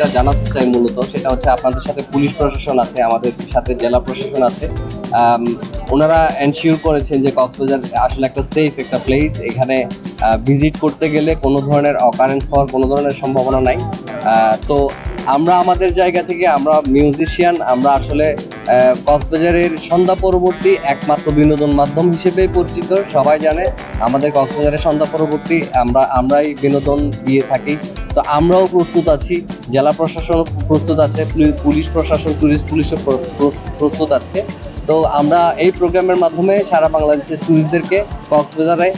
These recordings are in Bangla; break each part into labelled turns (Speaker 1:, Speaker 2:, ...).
Speaker 1: যেটা জানাতে চাই মূলত সেটা হচ্ছে আপনাদের সাথে পুলিশ প্রশাসন আছে, আমাদের সাথে জেলা প্রশাসন আছে। ওনারা এনশিওর করেছেন যে কক্সবাজার আসলে একটা সেফ একটা প্লেস। এখানে ভিজিট করতে গেলে কোনো ধরনের অকারেন্স হওয়ার কোনো ধরনের সম্ভাবনা নাই। তো আমরা আমাদের জায়গা থেকে আমরা মিউজিশিয়ান, আমরা আসলে কক্সবাজারের সন্ধ্যা পরবর্তী একমাত্র বিনোদন মাধ্যম হিসেবে পরিচিত। সবাই জানে আমাদের কক্সবাজারের সন্ধ্যা পরবর্তী আমরাই বিনোদন দিয়ে থাকি। তো আমরাও প্রস্তুত আছি, জেলা প্রশাসন প্রস্তুত আছে, পুলিশ প্রশাসন, টুরিস্ট পুলিশও প্রস্তুত আছে। তো আমরা এই প্রোগ্রামের মাধ্যমে সারা বাংলাদেশের টুরিস্টদেরকে কক্সবাজারে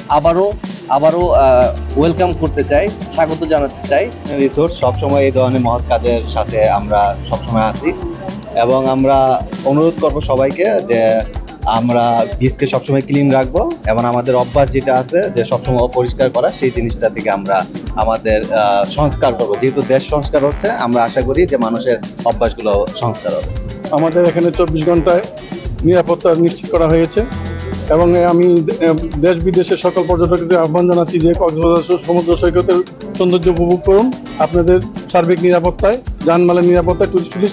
Speaker 1: আবারও ওয়েলকাম করতে চাই, স্বাগত জানাতে চাই।
Speaker 2: রিসোর্ট সবসময় এই ধরনের মহৎ কাজের সাথে আমরা সবসময় আছি এবং আমরা অনুরোধ করব সবাইকে যে আমরা বীজকে সবসময় ক্লিন রাখবো এবং আমাদের অভ্যাস যেটা আছে যে সবসময় অপরিষ্কার করা, সেই জিনিসটা থেকে আমরা আমাদের সংস্কার করব। যেহেতু দেশ সংস্কার হচ্ছে, আমরা আশা করি যে মানুষের অভ্যাসগুলো সংস্কার হবে।
Speaker 3: আমাদের এখানে 24 ঘন্টায় নিরাপত্তা নিশ্চিত করা হয়েছে এবং আমি দেশ বিদেশের সকল পর্যটকদের আহ্বান জানাচ্ছি যে কক্সবাজার সমুদ্র সৈকতের সৌন্দর্য উপভোগ করুন। আপনাদের সার্বিক নিরাপত্তায়, যানমালের নিরাপত্তায় টুরিস্ট পুলিশ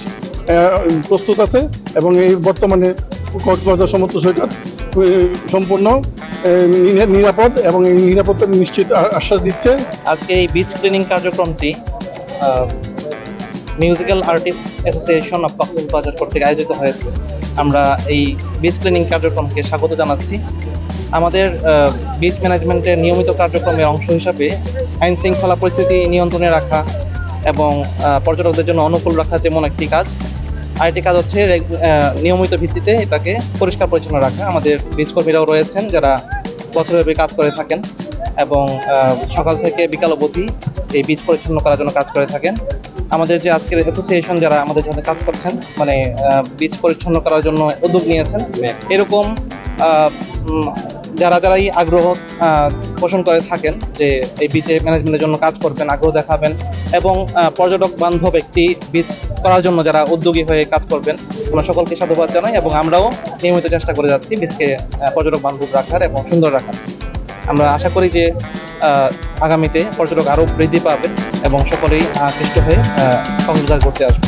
Speaker 3: প্রস্তুত আছে এবং এই বর্তমানে কক্সবাজার সমুদ্র সৈকত সম্পূর্ণ নিরাপদ এবং এই নিরাপত্তা নিশ্চিত আশ্বাস দিচ্ছে।
Speaker 4: আজকে এই বিচ ক্লিনিং কার্যক্রমটি musical artist association of Cox's Bazar কর্তৃক আয়োজিত হয়েছে। আমরা এই বিচ ক্লিনিং কার্যক্রমকে স্বাগত জানাচ্ছি। আমাদের বিচ ম্যানেজমেন্টের নিয়মিত কার্যক্রমের অংশ হিসাবে আইন শৃঙ্খলা পরিস্থিতি নিয়ন্ত্রণে রাখা এবং পর্যটকদের জন্য অনুকূল রাখা যেমন একটি কাজ, আরেকটি কাজ হচ্ছে নিয়মিত ভিত্তিতে এটাকে পরিষ্কার পরিচ্ছন্ন রাখা। আমাদের বিচ কর্মীরাও রয়েছেন যারা বছরব্যাপী কাজ করে থাকেন এবং সকাল থেকে বিকাল অবধি এই বিচ পরিচ্ছন্ন করার জন্য কাজ করে থাকেন। আমাদের যে আজকের অ্যাসোসিয়েশন যারা আমাদের সাথে কাজ করছেন, মানে বিচ পরিচ্ছন্ন করার জন্য উদ্যোগ নিয়েছেন, এরকম যারাই আগ্রহ পোষণ করে থাকেন যে এই বিচে ম্যানেজমেন্টের জন্য কাজ করবেন, আগ্রহ দেখাবেন এবং পর্যটক বান্ধব একটি বিচ করার জন্য যারা উদ্যোগী হয়ে কাজ করবেন, আমরা সকলকে সাধুবাদ জানাই এবং আমরাও নিয়মিত চেষ্টা করে যাচ্ছি বিচকে পর্যটক বান্ধব রাখার এবং সুন্দর রাখার। আমরা আশা করি যে আগামীতে পর্যটক আরও বৃদ্ধি পাবে এবং সকলেই আকৃষ্ট হয়ে কক্সবাজার ঘুরতে আসবে।